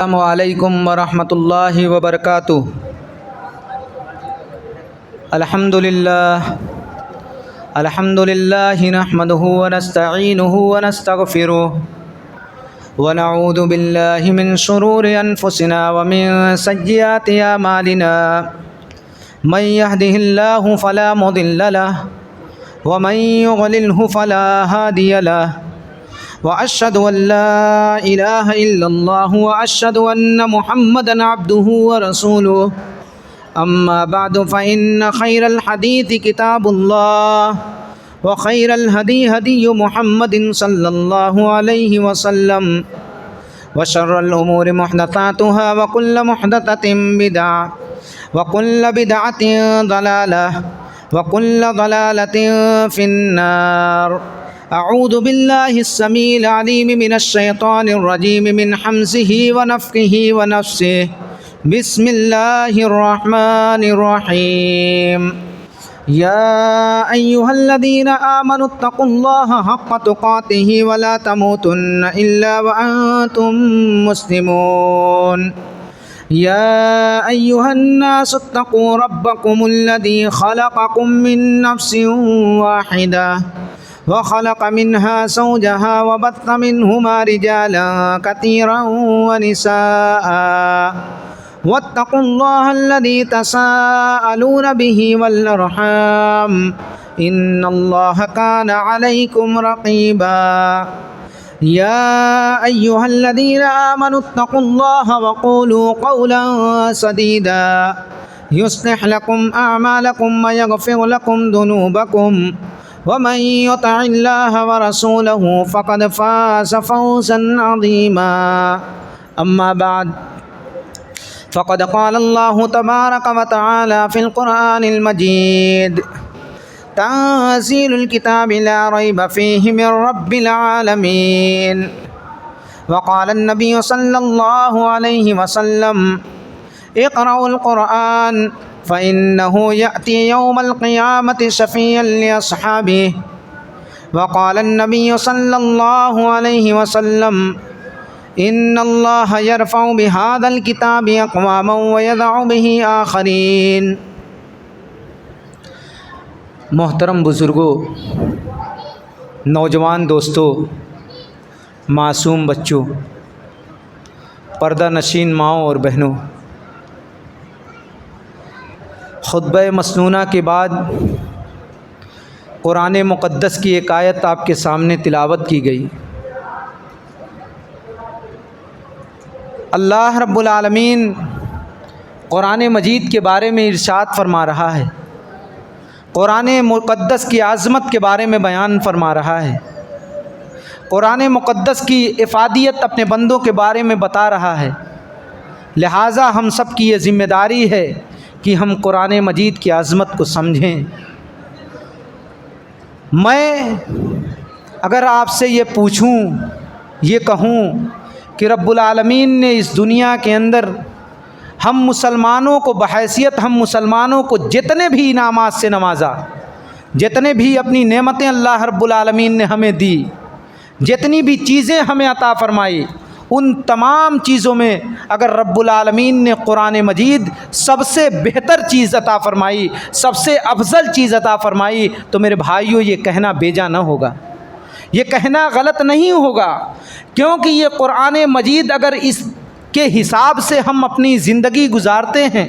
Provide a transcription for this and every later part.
السلام علیکم ورحمۃ اللہ وبرکاتہ۔ الحمدللہ نحمده ونستعینه ونستغفره ونعوذ باللہ من شرور انفسنا ومن سیئات اعمالنا من يهده اللہ فلا مضل له ومن يضلل فلا هادی له وأشهد أن لا إله إلا الله وأشهد أن محمدا عبده ورسوله أما بعد فإن خير الحديث كتاب الله وخير الهدي هدي محمد صلى الله عليه وسلم وشر الأمور محدثاتها وكل محدثة بدعة وكل بدعة ضلالة وكل ضلالة في النار۔ اعوذ باللہ السمیع العلیم من الشیطان الرجیم من حمزہ ونفخہ ونفثہ۔ بسم اللہ الرحمن الرحیم۔ یا ایہا الذین آمنوا اتقوا اللہ حق تقاتہ ولا تموتن الا وانتم مسلمون۔ یا ایہا الناس اتقوا ربکم الذی خلقکم من نفس واحدہ وخلق منها زوجها وبث منهما رجالا كثيرا ونساء واتقوا الله الذي تساءلون به والأرحام إن الله كان عليكم رقيبا۔ يا أيها الذين آمنوا اتقوا الله وقولوا قولا سديدا يصلح لكم أعمالكم ويغفر لكم ذنوبكم ومن يطع الله ورسوله فقد فاز فوزا عظيما۔ أما بعد فقد قال الله تبارك وتعالى في القرآن المجيد: تنزيل الكتاب لا ريب فيه من رب العالمين۔ وقال النبي صلى الله عليه وسلم: اقرأوا القرآن فإنه يأتي يوم القيامة شفيعا لأصحابه۔ وقال النبي صلى الله عليه وسلم: إن الله يرفع بهذا الكتاب أقواما ويضع به آخرين۔ محترم بزرگوں، نوجوان دوستوں، معصوم بچوں، پردہ نشین ماؤں اور بہنوں، خطبہ مسنونہ کے بعد قرآن مقدس کی ایک آیت آپ کے سامنے تلاوت کی گئی۔ اللہ رب العالمین قرآن مجید کے بارے میں ارشاد فرما رہا ہے، قرآن مقدس کی عظمت کے بارے میں بیان فرما رہا ہے، قرآن مقدس کی افادیت اپنے بندوں کے بارے میں بتا رہا ہے۔ لہٰذا ہم سب کی یہ ذمہ داری ہے کہ ہم قرآن مجید کی عظمت کو سمجھیں۔ میں اگر آپ سے یہ پوچھوں، یہ کہوں کہ رب العالمین نے اس دنیا کے اندر ہم مسلمانوں کو بحیثیت ہم مسلمانوں کو جتنے بھی انعامات سے نوازا، جتنے بھی اپنی نعمتیں اللہ رب العالمین نے ہمیں دی، جتنی بھی چیزیں ہمیں عطا فرمائی، ان تمام چیزوں میں اگر رب العالمین نے قرآن مجید سب سے بہتر چیز عطا فرمائی، سب سے افضل چیز عطا فرمائی، تو میرے بھائیوں یہ کہنا بیجا نہ ہوگا، یہ کہنا غلط نہیں ہوگا، کیونکہ یہ قرآن مجید اگر اس کے حساب سے ہم اپنی زندگی گزارتے ہیں،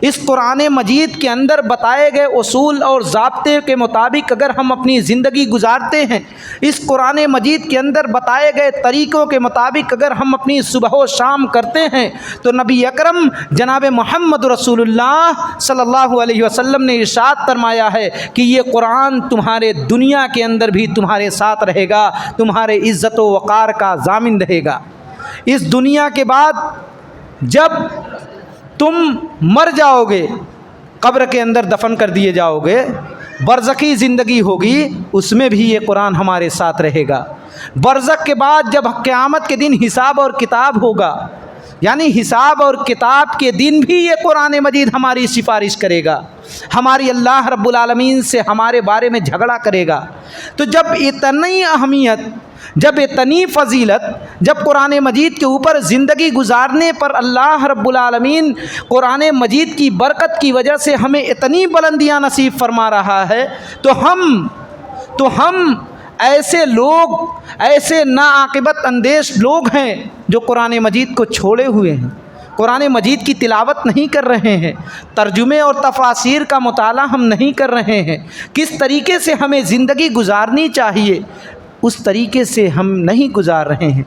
اس قرآن مجید کے اندر بتائے گئے اصول اور ضابطے کے مطابق اگر ہم اپنی زندگی گزارتے ہیں، اس قرآن مجید کے اندر بتائے گئے طریقوں کے مطابق اگر ہم اپنی صبح و شام کرتے ہیں، تو نبی اکرم جناب محمد رسول اللہ صلی اللہ علیہ وسلم نے ارشاد فرمایا ہے کہ یہ قرآن تمہارے دنیا کے اندر بھی تمہارے ساتھ رہے گا، تمہارے عزت و وقار کا ضامن رہے گا۔ اس دنیا کے بعد جب تم مر جاؤ گے، قبر کے اندر دفن کر دیے جاؤ گے، برزخی زندگی ہوگی، اس میں بھی یہ قرآن ہمارے ساتھ رہے گا۔ برزخ کے بعد جب قیامت کے دن حساب اور کتاب ہوگا، یعنی حساب اور کتاب کے دن بھی یہ قرآن مجید ہماری سفارش کرے گا، ہماری اللہ رب العالمین سے ہمارے بارے میں جھگڑا کرے گا۔ تو جب اتنی اہمیت، جب اتنی فضیلت، جب قرآن مجید کے اوپر زندگی گزارنے پر اللہ رب العالمین قرآن مجید کی برکت کی وجہ سے ہمیں اتنی بلندیاں نصیب فرما رہا ہے، تو ہم ایسے لوگ، ایسے ناعاقبت اندیش لوگ ہیں جو قرآن مجید کو چھوڑے ہوئے ہیں، قرآن مجید کی تلاوت نہیں کر رہے ہیں، ترجمے اور تفاسیر کا مطالعہ ہم نہیں کر رہے ہیں۔ کس طریقے سے ہمیں زندگی گزارنی چاہیے اس طریقے سے ہم نہیں گزار رہے ہیں،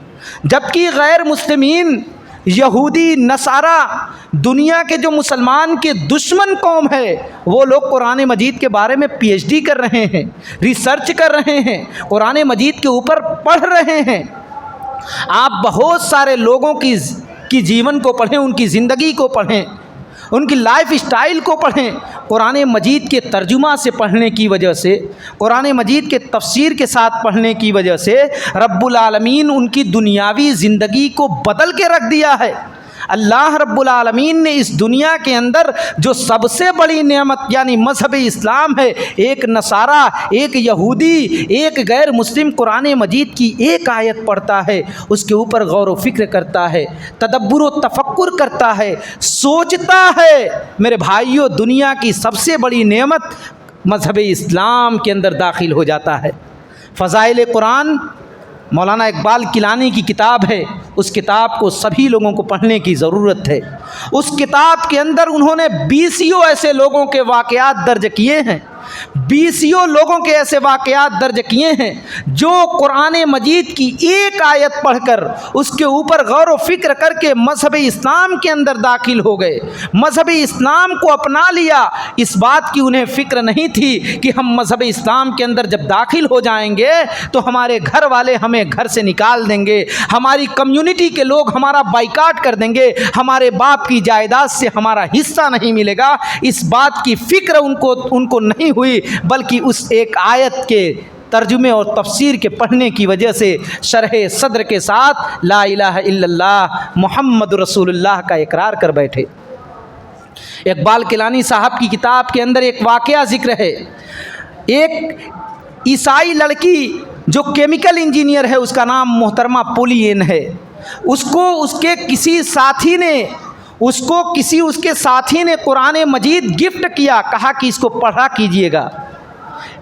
جبکہ غیر مسلمین، یہودی، نصارہ، دنیا کے جو مسلمان کے دشمن قوم ہے، وہ لوگ قرآن مجید کے بارے میں پی ایچ ڈی کر رہے ہیں، ریسرچ کر رہے ہیں، قرآن مجید کے اوپر پڑھ رہے ہیں۔ آپ بہت سارے لوگوں کی جیون کو پڑھیں، ان کی زندگی کو پڑھیں، ان کی لائف اسٹائل کو پڑھیں، قرآن مجید کے ترجمہ سے پڑھنے کی وجہ سے، قرآن مجید کے تفسیر کے ساتھ پڑھنے کی وجہ سے رب العالمین ان کی دنیاوی زندگی کو بدل کے رکھ دیا ہے۔ اللہ رب العالمین نے اس دنیا کے اندر جو سب سے بڑی نعمت یعنی مذہب اسلام ہے، ایک نصارہ، ایک یہودی، ایک غیر مسلم قرآن مجید کی ایک آیت پڑھتا ہے، اس کے اوپر غور و فکر کرتا ہے، تدبر و تفکر کرتا ہے، سوچتا ہے، میرے بھائیوں دنیا کی سب سے بڑی نعمت مذہب اسلام کے اندر داخل ہو جاتا ہے۔ فضائل قرآن مولانا اقبال کیلانی کی کتاب ہے، اس کتاب کو سبھی لوگوں کو پڑھنے کی ضرورت ہے۔ اس کتاب کے اندر انہوں نے 20 ایسے لوگوں کے واقعات درج کیے ہیں، 20 لوگوں کے ایسے واقعات درج کیے ہیں جو قرآن مجید کی ایک آیت پڑھ کر اس کے اوپر غور و فکر کر کے مذہب اسلام کے اندر داخل ہو گئے، مذہب اسلام کو اپنا لیا۔ اس بات کی انہیں فکر نہیں تھی کہ ہم مذہب اسلام کے اندر جب داخل ہو جائیں گے تو ہمارے گھر والے ہمیں گھر سے نکال دیں گے، ہماری کمیونٹی کے لوگ ہمارا بائیکاٹ کر دیں گے، ہمارے باپ کی جائیداد سے ہمارا حصہ نہیں ملے گا۔ اس بات کی فکر ان کو نہیں ہوئی، بلکہ اس ایک آیت کے ترجمے اور تفسیر کے پڑھنے کی وجہ سے شرح صدر کے ساتھ لا الہ الا اللہ محمد رسول اللہ کا اقرار کر بیٹھے۔ اقبال کیلانی صاحب کی کتاب کے اندر ایک واقعہ ذکر ہے، ایک عیسائی لڑکی جو کیمیکل انجینئر ہے، اس کا نام محترمہ پولین ہے، اس کے ساتھی نے قرآن مجید گفٹ کیا، کہا کہ اس کو پڑھا کیجئے گا،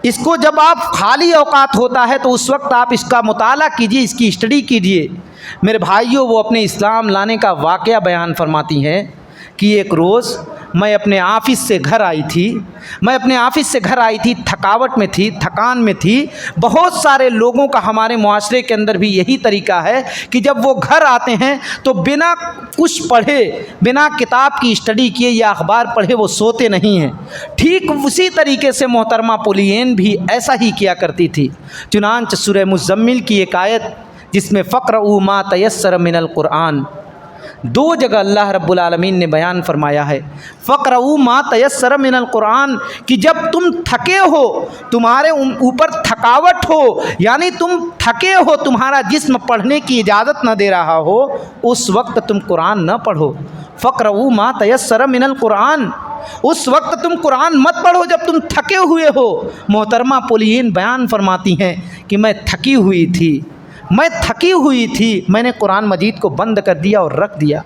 اس کو جب آپ خالی اوقات ہوتا ہے تو اس وقت آپ اس کا مطالعہ کیجئے، اس کی اسٹڈی کیجئے۔ میرے بھائیوں وہ اپنے اسلام لانے کا واقعہ بیان فرماتی ہیں کہ ایک روز میں اپنے آفس سے گھر آئی تھی، تھکاوٹ میں تھی، تھکان میں تھی۔ بہت سارے لوگوں کا ہمارے معاشرے کے اندر بھی یہی طریقہ ہے کہ جب وہ گھر آتے ہیں تو بنا کچھ پڑھے، بنا کتاب کی اسٹڈی کیے یا اخبار پڑھے وہ سوتے نہیں ہیں۔ ٹھیک اسی طریقے سے محترمہ پولین بھی ایسا ہی کیا کرتی تھی۔ چنانچہ سورہ مزمل کی ایک آیت جس میں فقرؤوا ما تیسر من القرآن، 2 جگہ اللہ رب العالمین نے بیان فرمایا ہے فقرؤوا ما تیسر من القرآن، کہ جب تم تھکے ہو، تمہارے اوپر تھکاوٹ ہو، یعنی تم تھکے ہو، تمہارا جسم پڑھنے کی اجازت نہ دے رہا ہو، اس وقت تم قرآن نہ پڑھو۔ فقرؤوا ما تیسر من القرآن، اس وقت تم قرآن مت پڑھو جب تم تھکے ہوئے ہو۔ محترمہ پولین بیان فرماتی ہیں کہ میں تھکی ہوئی تھی، میں نے قرآن مجید کو بند کر دیا اور رکھ دیا،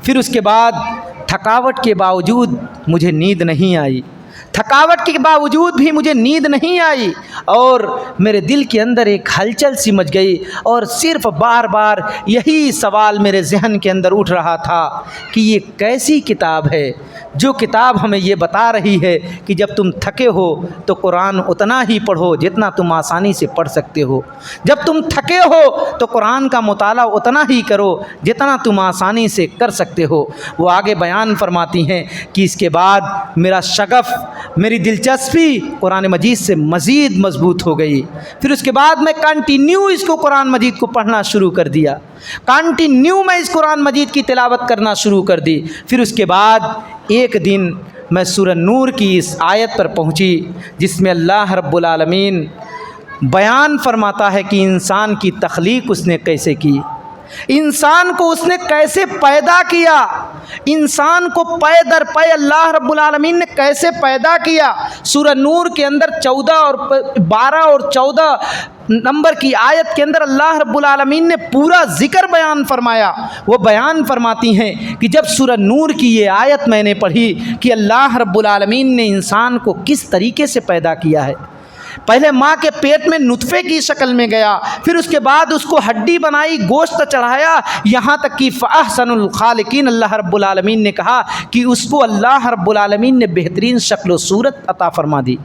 پھر اس کے بعد تھکاوٹ کے باوجود مجھے نیند نہیں آئی، اور میرے دل کے اندر ایک ہلچل سی مچ گئی، اور صرف بار بار یہی سوال میرے ذہن کے اندر اٹھ رہا تھا کہ یہ کیسی کتاب ہے جو کتاب ہمیں یہ بتا رہی ہے کہ جب تم تھکے ہو تو قرآن اتنا ہی پڑھو جتنا تم آسانی سے پڑھ سکتے ہو، جب تم تھکے ہو تو قرآن کا مطالعہ اتنا ہی کرو جتنا تم آسانی سے کر سکتے ہو۔ وہ آگے بیان فرماتی ہیں کہ اس کے بعد میرا شغف، میری دلچسپی قرآن مجید سے مزید مضبوط ہو گئی۔ پھر اس کے بعد میں کنٹینیو اس کو قرآن مجید کو پڑھنا شروع کر دیا، میں اس قرآن مجید کی تلاوت کرنا شروع کر دی۔ پھر اس کے بعد ایک دن میں سورہ نور کی اس آیت پر پہنچی جس میں اللہ رب العالمین بیان فرماتا ہے کہ انسان کی تخلیق اس نے کیسے کی، انسان کو اس نے کیسے پیدا کیا، انسان کو پے در پے اللہ رب العالمین نے کیسے پیدا کیا۔ سورہ نور کے اندر 12 اور 14 نمبر کی آیت کے اندر اللہ رب العالمین نے پورا ذکر بیان فرمایا۔ وہ بیان فرماتی ہیں کہ جب سورہ نور کی یہ آیت میں نے پڑھی کہ اللہ رب العالمین نے انسان کو کس طریقے سے پیدا کیا ہے، پہلے ماں کے پیٹ میں نطفے کی شکل میں گیا، پھر اس کے بعد اس کو ہڈی بنائی، گوشت چڑھایا، یہاں تک کہ فَأَحْسَنُ الْخَالِقِينَ اللہ رب العالمین نے کہا کہ اس کو اللہ رب العالمین نے بہترین شکل و صورت عطا فرما دی۔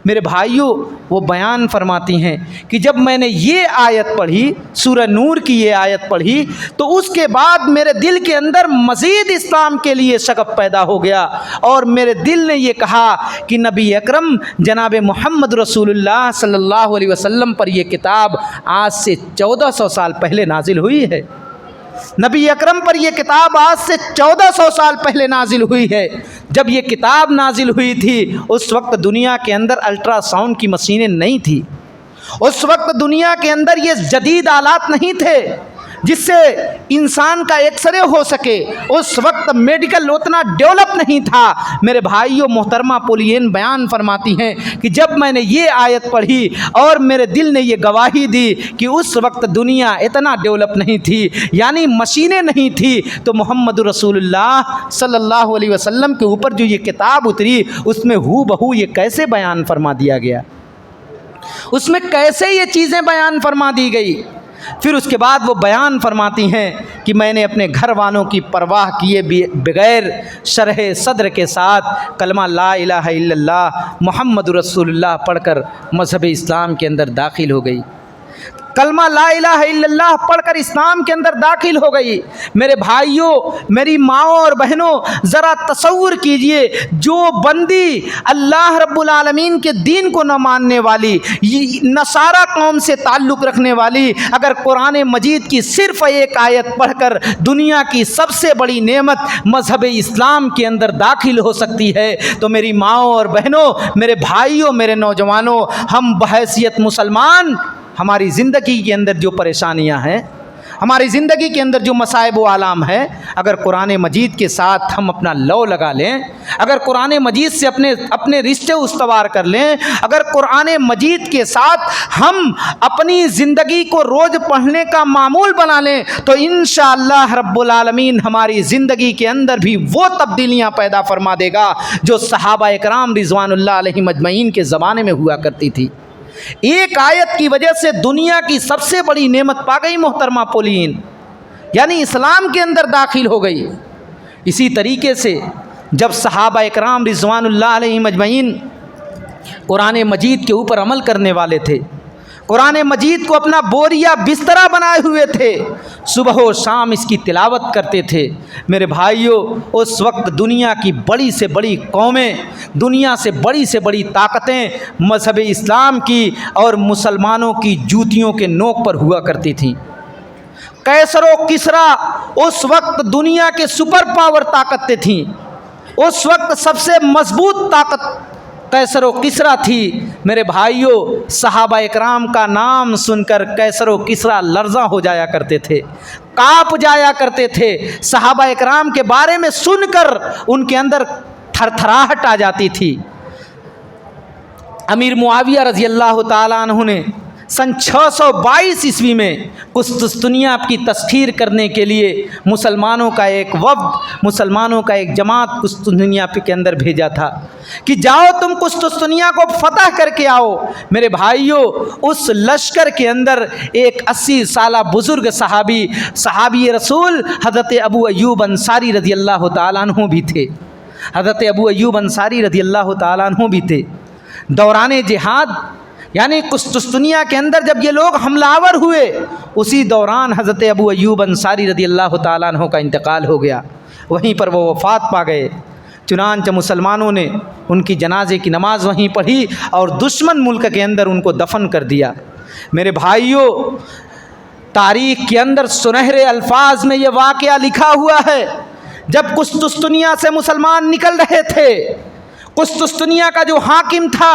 میرے بھائیوں، وہ بیان فرماتی ہیں کہ جب میں نے یہ آیت پڑھی، سورہ نور کی یہ آیت پڑھی، تو اس کے بعد میرے دل کے اندر مزید اسلام کے لیے شغف پیدا ہو گیا، اور میرے دل نے یہ کہا کہ نبی اکرم جناب محمد رسول اللہ صلی اللہ علیہ وسلم پر یہ کتاب آج سے 1400 سال پہلے نازل ہوئی ہے۔ نبی اکرم پر یہ کتاب آج سے 1400 سال پہلے نازل ہوئی ہے۔ جب یہ کتاب نازل ہوئی تھی اس وقت دنیا کے اندر الٹرا ساؤنڈ کی مشینیں نہیں تھی، اس وقت دنیا کے اندر یہ جدید آلات نہیں تھے جس سے انسان کا ایکس رے ہو سکے، اس وقت میڈیکل اتنا ڈیولپ نہیں تھا۔ میرے بھائیوں، محترمہ پولین بیان فرماتی ہیں کہ جب میں نے یہ آیت پڑھی اور میرے دل نے یہ گواہی دی کہ اس وقت دنیا اتنا ڈیولپ نہیں تھی، یعنی مشینیں نہیں تھی، تو محمد رسول اللہ صلی اللہ علیہ وسلم کے اوپر جو یہ کتاب اتری اس میں ہو بہو یہ کیسے بیان فرما دیا گیا، اس میں کیسے یہ چیزیں بیان فرما دی گئی۔ پھر اس کے بعد وہ بیان فرماتی ہیں کہ میں نے اپنے گھر والوں کی پرواہ کیے بغیر شرح صدر کے ساتھ کلمہ لا الہ الا اللہ محمد رسول اللہ پڑھ کر مذہب اسلام کے اندر داخل ہو گئی، کلمہ لا الہ الا اللہ پڑھ کر اسلام کے اندر داخل ہو گئی۔ میرے بھائیوں، میری ماؤں اور بہنوں، ذرا تصور کیجئے، جو بندی اللہ رب العالمین کے دین کو نہ ماننے والی، نصارہ قوم سے تعلق رکھنے والی، اگر قرآن مجید کی صرف ایک آیت پڑھ کر دنیا کی سب سے بڑی نعمت مذہب اسلام کے اندر داخل ہو سکتی ہے، تو میری ماؤں اور بہنوں، میرے بھائیوں، میرے نوجوانوں، ہم بحیثیت مسلمان ہماری زندگی کے اندر جو پریشانیاں ہیں، ہماری زندگی کے اندر جو مصائب و آلام ہے، اگر قرآن مجید کے ساتھ ہم اپنا لو لگا لیں، اگر قرآن مجید سے اپنے رشتے استوار کر لیں، اگر قرآن مجید کے ساتھ ہم اپنی زندگی کو روز پڑھنے کا معمول بنا لیں، تو انشاءاللہ رب العالمین ہماری زندگی کے اندر بھی وہ تبدیلیاں پیدا فرما دے گا جو صحابہ اکرام رضوان اللہ علیہم اجمعین کے زمانے میں ہوا کرتی تھی۔ ایک آیت کی وجہ سے دنیا کی سب سے بڑی نعمت پا گئی محترمہ پولین، یعنی اسلام کے اندر داخل ہو گئی۔ اسی طریقے سے جب صحابہ اکرام رضوان اللہ علیہم اجمعین قرآن مجید کے اوپر عمل کرنے والے تھے، قرآن مجید کو اپنا بوریا بسترا بنائے ہوئے تھے، صبح و شام اس کی تلاوت کرتے تھے، میرے بھائیوں، اس وقت دنیا کی بڑی سے بڑی قومیں، دنیا سے بڑی طاقتیں مذہب اسلام کی اور مسلمانوں کی جوتیوں کے نوک پر ہوا کرتی تھیں۔ قیصر و کسریٰ اس وقت دنیا کے سپر پاور طاقتیں تھیں، اس وقت سب سے مضبوط طاقت قیصر و کسریٰ تھی۔ میرے بھائیوں، صحابہ اکرام کا نام سن کر قیصر و کسریٰ لرزاں ہو جایا کرتے تھے، کانپ جایا کرتے تھے۔ صحابہ اکرام کے بارے میں سن کر ان کے اندر تھر تھراہٹ آ جاتی تھی۔ امیر معاویہ رضی اللہ تعالیٰ عنہ نے سن 622 عیسوی میں قسطنطنیہ کی تسخیر کرنے کے لیے مسلمانوں کا ایک وفد، مسلمانوں کا ایک جماعت قسطنطنیہ کے اندر بھیجا تھا کہ جاؤ تم قسطنطنیہ کو فتح کر کے آؤ۔ میرے بھائیوں، اس لشکر کے اندر ایک 80 سالہ بزرگ صحابی رسول حضرت ابو ایوب انصاری رضی اللہ تعالیٰ عنہ بھی تھے، حضرت ابو ایوب انصاری رضی اللہ تعالیٰ عنہ بھی تھے۔ دوران جہاد یعنی قسطنطنیہ کے اندر جب یہ لوگ حملہ آور ہوئے، اسی دوران حضرت ابو ایوب انصاری رضی اللہ تعالیٰ عنہ کا انتقال ہو گیا، وہیں پر وہ وفات پا گئے۔ چنانچہ مسلمانوں نے ان کی جنازے کی نماز وہیں پڑھی اور دشمن ملک کے اندر ان کو دفن کر دیا۔ میرے بھائیوں، تاریخ کے اندر سنہرے الفاظ میں یہ واقعہ لکھا ہوا ہے، جب قسطنطنیہ سے مسلمان نکل رہے تھے، قسطنطنیہ کا جو حاکم تھا،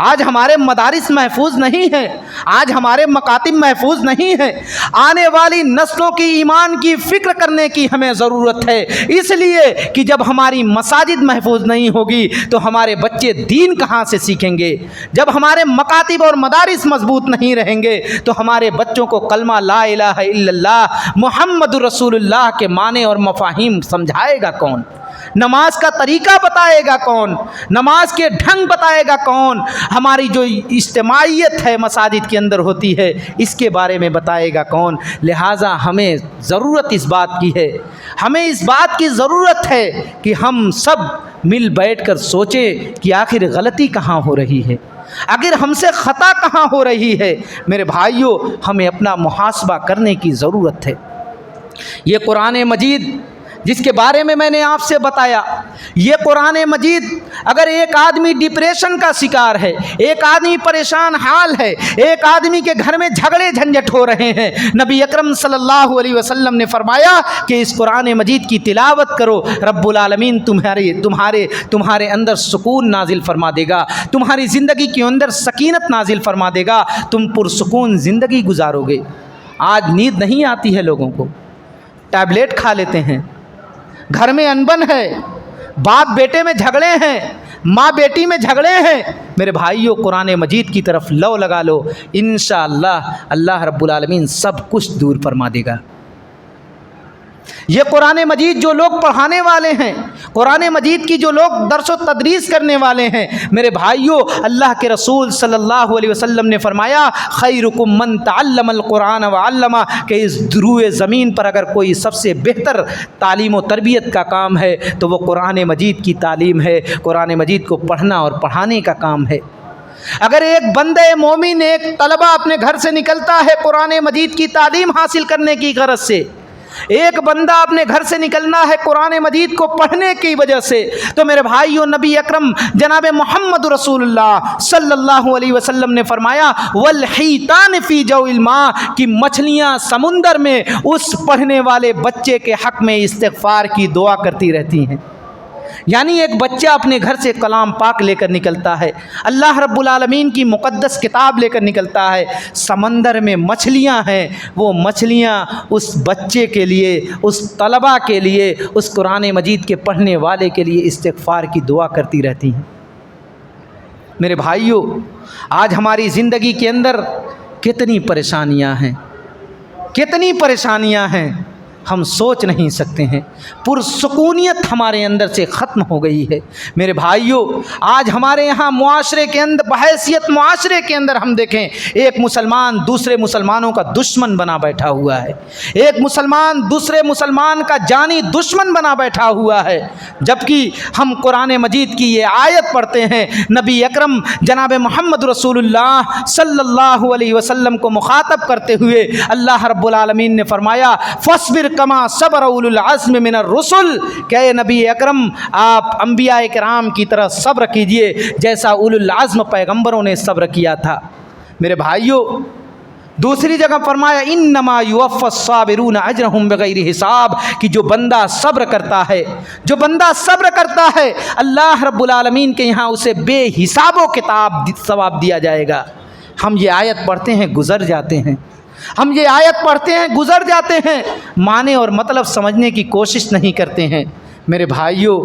آج ہمارے مدارس محفوظ نہیں ہیں، آج ہمارے مکاتب محفوظ نہیں ہیں۔ آنے والی نسلوں کی ایمان کی فکر کرنے کی ہمیں ضرورت ہے، اس لیے کہ جب ہماری مساجد محفوظ نہیں ہوگی تو ہمارے بچے دین کہاں سے سیکھیں گے؟ جب ہمارے مکاتب اور مدارس مضبوط نہیں رہیں گے تو ہمارے بچوں کو کلمہ لا الہ الا اللہ محمد رسول اللہ کے معنی اور مفاہیم سمجھائے گا کون؟ نماز کا طریقہ بتائے گا کون؟ نماز کے ڈھنگ بتائے گا کون؟ ہماری جو اجتماعیت ہے مساجد کے اندر ہوتی ہے اس کے بارے میں بتائے گا کون؟ لہٰذا ہمیں ضرورت اس بات کی ہے، ہمیں اس بات کی ضرورت ہے کہ ہم سب مل بیٹھ کر سوچیں کہ آخر غلطی کہاں ہو رہی ہے، اگر ہم سے خطا کہاں ہو رہی ہے۔ میرے بھائیوں، ہمیں اپنا محاسبہ کرنے کی ضرورت ہے۔ یہ قرآن مجید جس کے بارے میں نے آپ سے بتایا، یہ قرآن مجید اگر ایک آدمی ڈپریشن کا شکار ہے، ایک آدمی پریشان حال ہے، ایک آدمی کے گھر میں جھگڑے جھنجٹ ہو رہے ہیں، نبی اکرم صلی اللہ علیہ وسلم نے فرمایا کہ اس قرآن مجید کی تلاوت کرو، رب العالمین تمہارے اندر سکون نازل فرما دے گا، تمہاری زندگی کے اندر سکینت نازل فرما دے گا، تم پرسکون زندگی گزارو گے۔ آج نیند نہیں آتی ہے لوگوں کو، ٹیبلیٹ کھا لیتے ہیں، گھر میں انبن ہے، باپ بیٹے میں جھگڑے ہیں، ماں بیٹی میں جھگڑے ہیں۔ میرے بھائیوں، قرآن مجید کی طرف لو لگا لو، انشاءاللہ اللہ رب العالمین سب کچھ دور فرما دے گا۔ یہ قرآن مجید جو لوگ پڑھانے والے ہیں، قرآن مجید کی جو لوگ درس و تدریس کرنے والے ہیں، میرے بھائیوں، اللہ کے رسول صلی اللہ علیہ وسلم نے فرمایا خیرکم من تعلم القرآن وعلمہ، کہ اس روئے زمین پر اگر کوئی سب سے بہتر تعلیم و تربیت کا کام ہے تو وہ قرآن مجید کی تعلیم ہے، قرآن مجید کو پڑھنا اور پڑھانے کا کام ہے۔ اگر ایک بندہ مومن، ایک طلبہ اپنے گھر سے نکلتا ہے قرآن مجید کی تعلیم حاصل کرنے کی غرض سے، ایک بندہ اپنے گھر سے نکلنا ہے قرآن مجید کو پڑھنے کی وجہ سے، تو میرے بھائیوں، نبی اکرم جناب محمد رسول اللہ صلی اللہ علیہ وسلم نے فرمایا والحیتان فی جو الماء، کہ مچھلیاں سمندر میں اس پڑھنے والے بچے کے حق میں استغفار کی دعا کرتی رہتی ہیں۔ یعنی ایک بچہ اپنے گھر سے کلام پاک لے کر نکلتا ہے، اللہ رب العالمین کی مقدس کتاب لے کر نکلتا ہے، سمندر میں مچھلیاں ہیں، وہ مچھلیاں اس بچے کے لیے، اس طلبہ کے لیے، اس قرآن مجید کے پڑھنے والے کے لیے استغفار کی دعا کرتی رہتی ہیں۔ میرے بھائیوں، آج ہماری زندگی کے اندر کتنی پریشانیاں ہیں، کتنی پریشانیاں ہیں، ہم سوچ نہیں سکتے ہیں۔ پرسکونیت ہمارے اندر سے ختم ہو گئی ہے۔ میرے بھائیوں، آج ہمارے یہاں معاشرے کے اندر، بحیثیت معاشرے کے اندر ہم دیکھیں، ایک مسلمان دوسرے مسلمانوں کا دشمن بنا بیٹھا ہوا ہے، ایک مسلمان دوسرے مسلمان کا جانی دشمن بنا بیٹھا ہوا ہے، جبکہ ہم قرآن مجید کی یہ آیت پڑھتے ہیں، نبی اکرم جناب محمد رسول اللہ صلی اللہ علیہ وسلم کو مخاطب کرتے ہوئے اللہ رب العالمین نے فرمایا فاصبر کما صبر اولو العزم من الرسل، کہ اے نبی اکرم آپ انبیاء کرام کی طرح صبر کیجئے جیسا اولو العزم پیغمبروں نے صبر کیا تھا۔ میرے بھائیوں، دوسری جگہ فرمایا انما یوفی الصابرون اجرهم بغیر حساب، کہ جو بندہ صبر کرتا ہے، جو بندہ صبر کرتا ہے، اللہ رب العالمین کے یہاں اسے بے حساب و کتاب ثواب دیا جائے گا۔ ہم یہ آیت پڑھتے ہیں گزر جاتے ہیں، ہم یہ آیت پڑھتے ہیں گزر جاتے ہیں، معنی اور مطلب سمجھنے کی کوشش نہیں کرتے ہیں۔ میرے بھائیوں،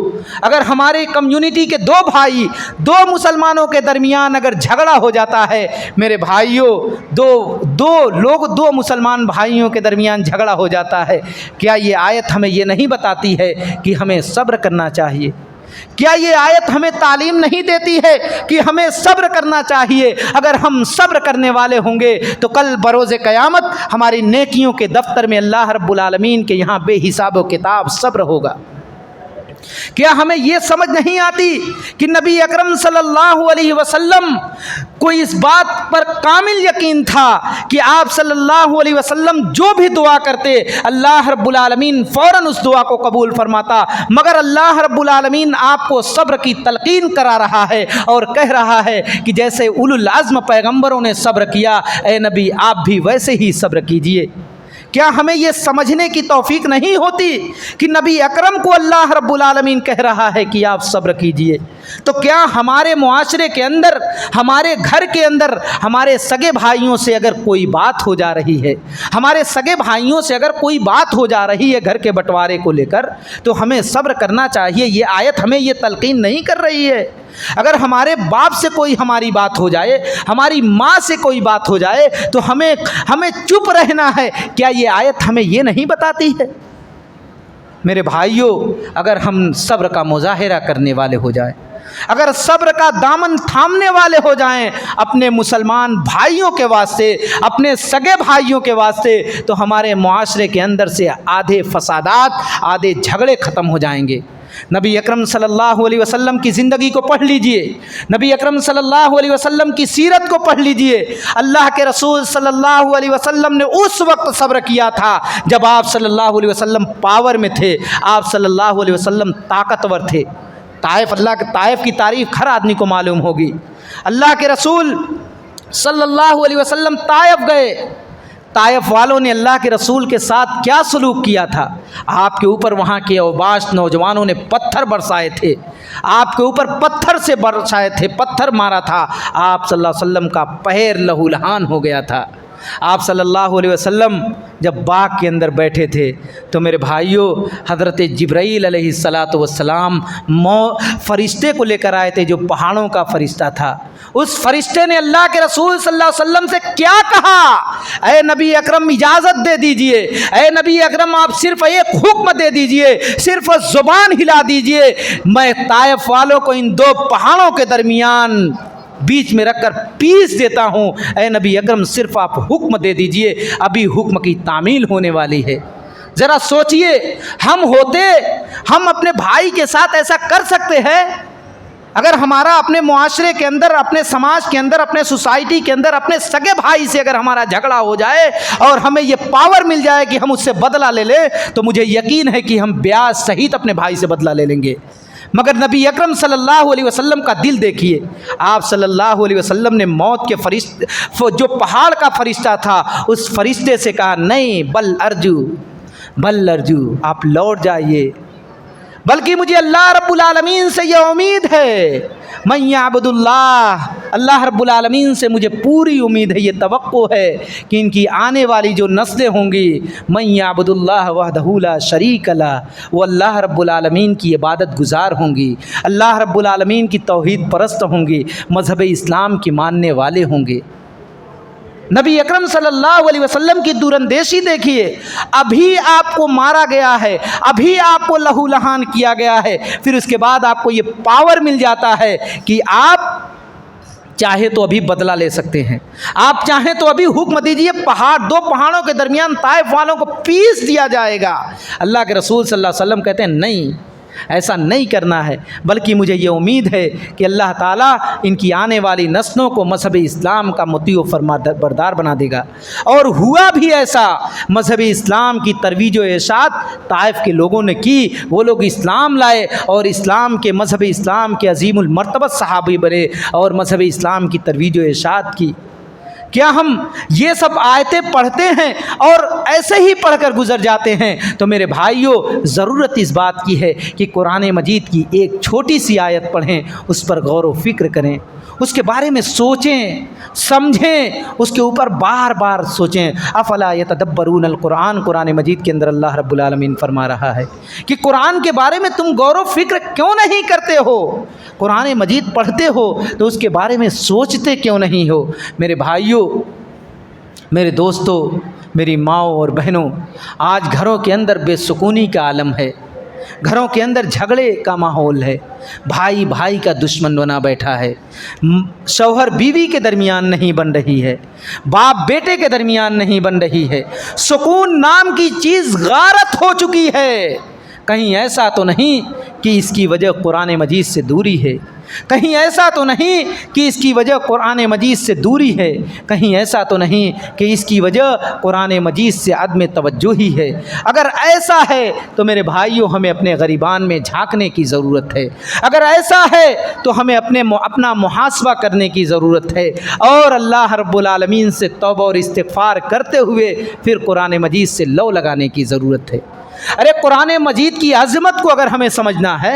اگر ہماری کمیونٹی کے دو بھائی، دو مسلمانوں کے درمیان اگر جھگڑا ہو جاتا ہے، میرے بھائیوں، دو مسلمان بھائیوں کے درمیان جھگڑا ہو جاتا ہے، کیا یہ آیت ہمیں یہ نہیں بتاتی ہے کہ ہمیں صبر کرنا چاہیے؟ کیا یہ آیت ہمیں تعلیم نہیں دیتی ہے کہ ہمیں صبر کرنا چاہیے؟ اگر ہم صبر کرنے والے ہوں گے تو کل بروز قیامت ہماری نیکیوں کے دفتر میں اللہ رب العالمین کے یہاں بے حساب و کتاب صبر ہوگا۔ کیا ہمیں یہ سمجھ نہیں آتی کہ نبی اکرم صلی اللہ علیہ وسلم کو اس بات پر کامل یقین تھا کہ آپ صلی اللہ علیہ وسلم جو بھی دعا کرتے اللہ رب العالمین فوراً اس دعا کو قبول فرماتا، مگر اللہ رب العالمین آپ کو صبر کی تلقین کرا رہا ہے اور کہہ رہا ہے کہ جیسے اولو العزم پیغمبروں نے صبر کیا، اے نبی آپ بھی ویسے ہی صبر کیجئے۔ کیا ہمیں یہ سمجھنے کی توفیق نہیں ہوتی کہ نبی اکرم کو اللہ رب العالمین کہہ رہا ہے کہ آپ صبر کیجئے؟ تو کیا ہمارے معاشرے کے اندر، ہمارے گھر کے اندر ہمارے سگے بھائیوں سے اگر کوئی بات ہو جا رہی ہے، ہمارے سگے بھائیوں سے اگر کوئی بات ہو جا رہی ہے گھر کے بٹوارے کو لے کر، تو ہمیں صبر کرنا چاہیے؟ یہ آیت ہمیں یہ تلقین نہیں کر رہی ہے؟ اگر ہمارے باپ سے کوئی ہماری بات ہو جائے، ہماری ماں سے کوئی بات ہو جائے، تو ہمیں چپ رہنا ہے؟ کیا یہ آیت ہمیں یہ نہیں بتاتی ہے؟ میرے بھائیوں، اگر ہم صبر کا مظاہرہ کرنے والے ہو جائیں، اگر صبر کا دامن تھامنے والے ہو جائیں اپنے مسلمان بھائیوں کے واسطے، اپنے سگے بھائیوں کے واسطے، تو ہمارے معاشرے کے اندر سے آدھے فسادات، آدھے جھگڑے ختم ہو جائیں گے۔ نبی اکرم صلی اللہ علیہ وسلم کی زندگی کو پڑھ لیجئے، نبی اکرم صلی اللہ علیہ وسلم کی سیرت کو پڑھ لیجئے۔ اللہ کے رسول صلی اللہ علیہ وسلم نے اس وقت صبر کیا تھا جب آپ صلی اللہ علیہ وسلم پاور میں تھے، آپ صلی اللہ علیہ وسلم طاقتور تھے۔ طائف کی تعریف ہر آدمی کو معلوم ہوگی۔ اللہ کے رسول صلی اللہ علیہ وسلم طائف گئے، طائف والوں نے اللہ کے رسول کے ساتھ کیا سلوک کیا تھا؟ آپ کے اوپر وہاں کے اوباش نوجوانوں نے پتھر برسائے تھے، آپ کے اوپر پتھر سے برسائے تھے، پتھر مارا تھا، آپ صلی اللہ علیہ وسلم کا پیر لہو لہان ہو گیا تھا۔ آپ صلی اللہ علیہ وسلم جب باغ کے اندر بیٹھے تھے تو میرے بھائیوں، حضرت جبرائیل علیہ السلام فرشتے کو لے کر آئے تھے جو پہاڑوں کا فرشتہ تھا۔ اس فرشتے نے اللہ کے رسول صلی اللہ علیہ وسلم سے کیا کہا؟ اے نبی اکرم اجازت دے دیجئے، اے نبی اکرم آپ صرف ایک حکم دے دیجئے، صرف زبان ہلا دیجئے، میں طائف والوں کو ان دو پہاڑوں کے درمیان بیچ میں رکھ کر پیس دیتا ہوں۔ اے نبی اکرم صرف آپ حکم دے دیجئے، ابھی حکم کی تعمیل ہونے والی ہے۔ ذرا سوچئے، ہم اپنے بھائی کے ساتھ ایسا کر سکتے ہیں؟ اگر ہمارا اپنے معاشرے کے اندر، اپنے سماج کے اندر، اپنے سوسائٹی کے اندر اپنے سگے بھائی سے اگر ہمارا جھگڑا ہو جائے اور ہمیں یہ پاور مل جائے کہ ہم اس سے بدلہ لے لیں، تو مجھے یقین ہے کہ ہم بیاج سہیت اپنے بھائی سے بدلہ لے لیں گے۔ مگر نبی اکرم صلی اللہ علیہ وسلم کا دل دیکھیے، آپ صلی اللہ علیہ وسلم نے موت کے فرشتے، جو پہاڑ کا فرشتہ تھا، اس فرشتے سے کہا نہیں، بل ارجو، آپ لوٹ جائیے، بلکہ مجھے اللہ رب العالمین سے یہ امید ہے، من یعبد اللہ رب العالمین سے مجھے پوری امید ہے، یہ توقع ہے کہ ان کی آنے والی جو نسلیں ہوں گی، من یعبد اللہ وحدہ لا شریک لہ، وہ اللہ رب العالمین کی عبادت گزار ہوں گی، اللہ رب العالمین کی توحید پرست ہوں گی، مذہب اسلام کی ماننے والے ہوں گے۔ نبی اکرم صلی اللہ علیہ وسلم کی دور اندیشی دیکھیے، ابھی آپ کو مارا گیا ہے، ابھی آپ کو لہو لہان کیا گیا ہے، پھر اس کے بعد آپ کو یہ پاور مل جاتا ہے کہ آپ چاہے تو ابھی بدلہ لے سکتے ہیں، آپ چاہیں تو ابھی حکم دیجئے، دو پہاڑوں کے درمیان طائف والوں کو پیس دیا جائے گا۔ اللہ کے رسول صلی اللہ علیہ وسلم کہتے ہیں نہیں، ایسا نہیں کرنا ہے، بلکہ مجھے یہ امید ہے کہ اللہ تعالیٰ ان کی آنے والی نسلوں کو مذہب اسلام کا مطیع و فرما بردار بنا دے گا۔ اور ہوا بھی ایسا، مذہب اسلام کی ترویج و اشاعت طائف کے لوگوں نے کی، وہ لوگ اسلام لائے اور اسلام کے مذہب اسلام کے عظیم المرتبت صحابی بنے اور مذہب اسلام کی ترویج و اشاعت کی۔ کیا ہم یہ سب آیتیں پڑھتے ہیں اور ایسے ہی پڑھ کر گزر جاتے ہیں؟ تو میرے بھائیوں، ضرورت اس بات کی ہے کہ قرآن مجید کی ایک چھوٹی سی آیت پڑھیں، اس پر غور و فکر کریں، اس کے بارے میں سوچیں، سمجھیں، اس کے اوپر بار بار سوچیں۔ افلا یتدبرون القرآن، قرآن مجید کے اندر اللہ رب العالمین فرما رہا ہے کہ قرآن کے بارے میں تم غور و فکر کیوں نہیں کرتے ہو؟ قرآن مجید پڑھتے ہو تو اس کے بارے میں سوچتے کیوں نہیں ہو؟ میرے بھائیوں، میرے دوستوں، میری ماؤں اور بہنوں، آج گھروں کے اندر بے سکونی کا عالم ہے، گھروں کے اندر جھگڑے کا ماحول ہے، بھائی بھائی کا دشمن بنا بیٹھا ہے، شوہر بیوی کے درمیان نہیں بن رہی ہے، باپ بیٹے کے درمیان نہیں بن رہی ہے، سکون نام کی چیز غارت ہو چکی ہے، کہیں ایسا تو نہیں کہ اس کی وجہ قرآن مجید سے دوری ہے، کہیں ایسا تو نہیں کہ اس کی وجہ قرآن مجید سے دوری ہے، کہیں ایسا تو نہیں کہ اس کی وجہ قرآن مجید سے عدم توجہی ہے۔ اگر ایسا ہے تو میرے بھائیوں ہمیں اپنے غریبان میں جھانکنے کی ضرورت ہے، اگر ایسا ہے تو ہمیں اپنا محاسبہ کرنے کی ضرورت ہے، اور اللہ رب العالمین سے توبہ اور استغفار کرتے ہوئے پھر قرآن مجید سے لو لگانے کی ضرورت ہے۔ ارے قرآن مجید کی عظمت کو اگر ہمیں سمجھنا ہے،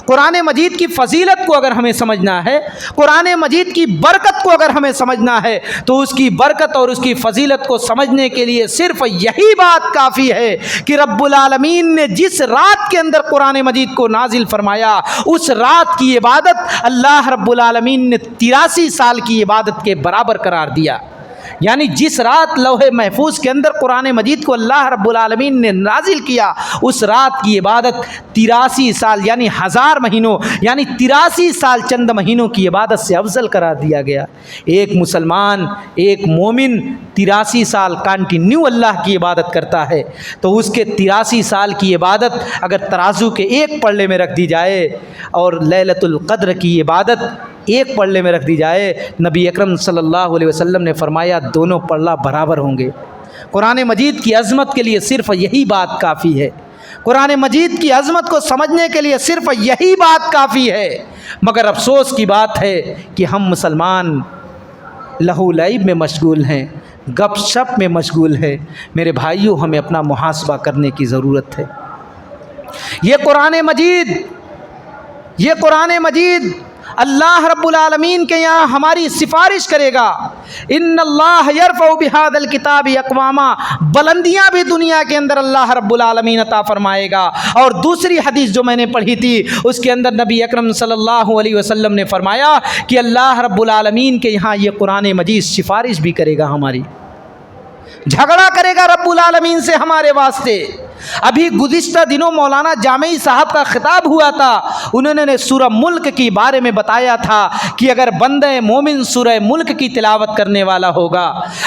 قرآن مجید کی فضیلت کو اگر ہمیں سمجھنا ہے، قرآن مجید کی برکت کو اگر ہمیں سمجھنا ہے، تو اس کی برکت اور اس کی فضیلت کو سمجھنے کے لیے صرف یہی بات کافی ہے کہ رب العالمین نے جس رات کے اندر قرآن مجید کو نازل فرمایا، اس رات کی عبادت اللہ رب العالمین نے 83 سال کی عبادت کے برابر قرار دیا۔ یعنی جس رات لوح محفوظ کے اندر قرآن مجید کو اللہ رب العالمین نے نازل کیا، اس رات کی عبادت 83 سال یعنی 1000 مہینوں یعنی 83 سال چند مہینوں کی عبادت سے افضل قرار دیا گیا۔ ایک مسلمان، ایک مومن 83 سال کنٹینیو اللہ کی عبادت کرتا ہے، تو اس کے 83 سال کی عبادت اگر ترازو کے ایک پلڑے میں رکھ دی جائے اور لیلۃ القدر کی عبادت ایک پلڑے میں رکھ دی جائے، نبی اکرم صلی اللہ علیہ وسلم نے فرمایا دونوں پلڑا برابر ہوں گے۔ قرآن مجید کی عظمت کے لیے صرف یہی بات کافی ہے، قرآن مجید کی عظمت کو سمجھنے کے لیے صرف یہی بات کافی ہے۔ مگر افسوس کی بات ہے کہ ہم مسلمان لہو لعب میں مشغول ہیں، گپ شپ میں مشغول ہیں۔ میرے بھائیوں ہمیں اپنا محاسبہ کرنے کی ضرورت ہے۔ یہ قرآن مجید اللہ رب العالمین کے یہاں ہماری سفارش کرے گا۔ ان اللہ یرفع بہذا الکتاب اقواما، بلندیاں بھی دنیا کے اندر اللہ رب العالمین عطا فرمائے گا۔ اور دوسری حدیث جو میں نے پڑھی تھی اس کے اندر نبی اکرم صلی اللہ علیہ وسلم نے فرمایا کہ اللہ رب العالمین کے یہاں یہ قرآن مجید سفارش بھی کرے گا، ہماری جھگڑا کرے گا رب العالمین سے ہمارے واسطے۔ ابھی گزشتہ دنوں مولانا جامعی صاحب کا خطاب ہوا تھا، انہوں نے سورہ ملک کی بارے میں بتایا تھا کہ اگر بندہ مومن سورہ ملک کی تلاوت کرنے والا ہوگا،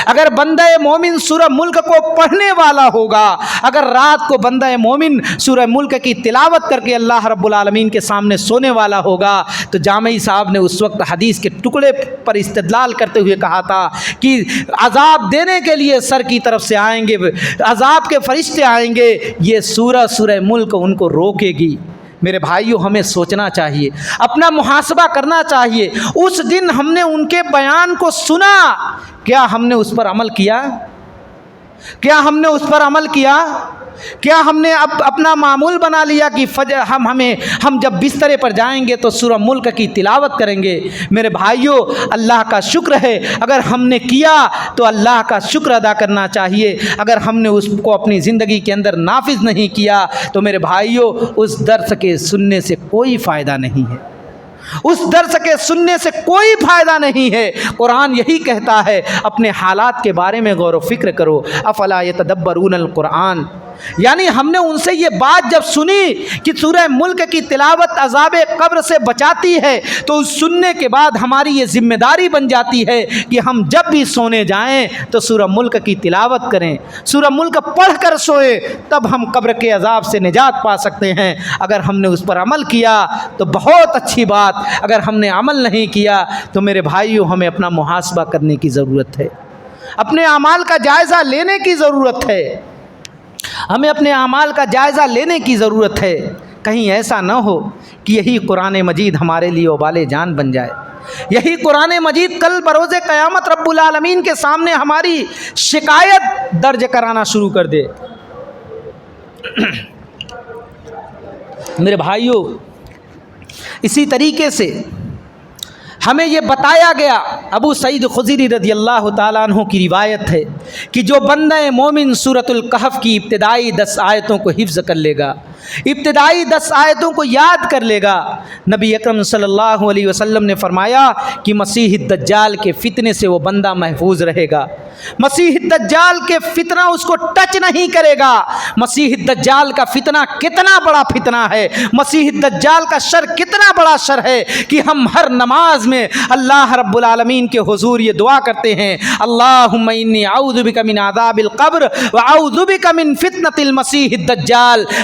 اگر بندہ مومن سورہ ملک کو پڑھنے والا ہوگا، اگر رات کو بندہ مومن سورہ ملک کی تلاوت کر کے اللہ رب العالمین کے سامنے سونے والا ہوگا، تو جامعی صاحب نے اس وقت حدیث کے ٹکڑے پر استدلال کرتے ہوئے کہا تھا کہ عذاب دینے کے لیے سر کی طرف سے آئیں گے، عذاب کے فرشتے آئیں گے، یہ سورہ ملک ان کو روکے گی۔ میرے بھائیوں ہمیں سوچنا چاہیے، اپنا محاسبہ کرنا چاہیے۔ اس دن ہم نے ان کے بیان کو سنا، کیا ہم نے اس پر عمل کیا؟ کیا ہم نے اس پر عمل کیا؟ کیا ہم نے اپنا معمول بنا لیا کہ ہم جب بسترے پر جائیں گے تو سورہ ملک کی تلاوت کریں گے؟ میرے بھائیوں اللہ کا شکر ہے، اگر ہم نے کیا تو اللہ کا شکر ادا کرنا چاہیے۔ اگر ہم نے اس کو اپنی زندگی کے اندر نافذ نہیں کیا تو میرے بھائیوں اس درس کے سننے سے کوئی فائدہ نہیں ہے، اس درس کے سننے سے کوئی فائدہ نہیں ہے۔ قرآن یہی کہتا ہے اپنے حالات کے بارے میں غور و فکر کرو، افلا یتدبرون القرآن۔ یعنی ہم نے ان سے یہ بات جب سنی کہ سورہ ملک کی تلاوت عذاب قبر سے بچاتی ہے، تو اس سننے کے بعد ہماری یہ ذمہ داری بن جاتی ہے کہ ہم جب بھی سونے جائیں تو سورہ ملک کی تلاوت کریں، سورہ ملک پڑھ کر سوئیں، تب ہم قبر کے عذاب سے نجات پا سکتے ہیں۔ اگر ہم نے اس پر عمل کیا تو بہت اچھی بات، اگر ہم نے عمل نہیں کیا تو میرے بھائیوں ہمیں اپنا محاسبہ کرنے کی ضرورت ہے، اپنے اعمال کا جائزہ لینے کی ضرورت ہے، ہمیں اپنے اعمال کا جائزہ لینے کی ضرورت ہے۔ کہیں ایسا نہ ہو کہ یہی قرآن مجید ہمارے لیے وبال جان بن جائے، یہی قرآن مجید کل بروز قیامت رب العالمین کے سامنے ہماری شکایت درج کرانا شروع کر دے۔ میرے بھائیوں اسی طریقے سے ہمیں یہ بتایا گیا، ابو سعید خضری رضی اللہ تعالیٰ عنہ کی روایت ہے کہ جو بندہ مومن سورۃ الکہف کی ابتدائی 10 آیتوں کو حفظ کر لے گا، ابتدائی 10 آیتوں کو یاد کر لے گا، نبی اکرم صلی اللہ علیہ وسلم نے فرمایا کہ مسیح الدجال کے فتنے سے وہ بندہ محفوظ رہے گا، مسیح الدجال کے فتنہ اس کو ٹچ نہیں کرے گا۔ مسیح الدجال کا فتنہ کتنا بڑا فتنہ ہے، مسیح الدجال کا شر کتنا بڑا شر ہے کہ ہم ہر نماز میں اللہ رب العالمین کے حضور یہ دعا کرتے ہیں، اللہم انی اعوذ بک من عذاب القبر واعوذ بک من فتنۃ المسیح الدجال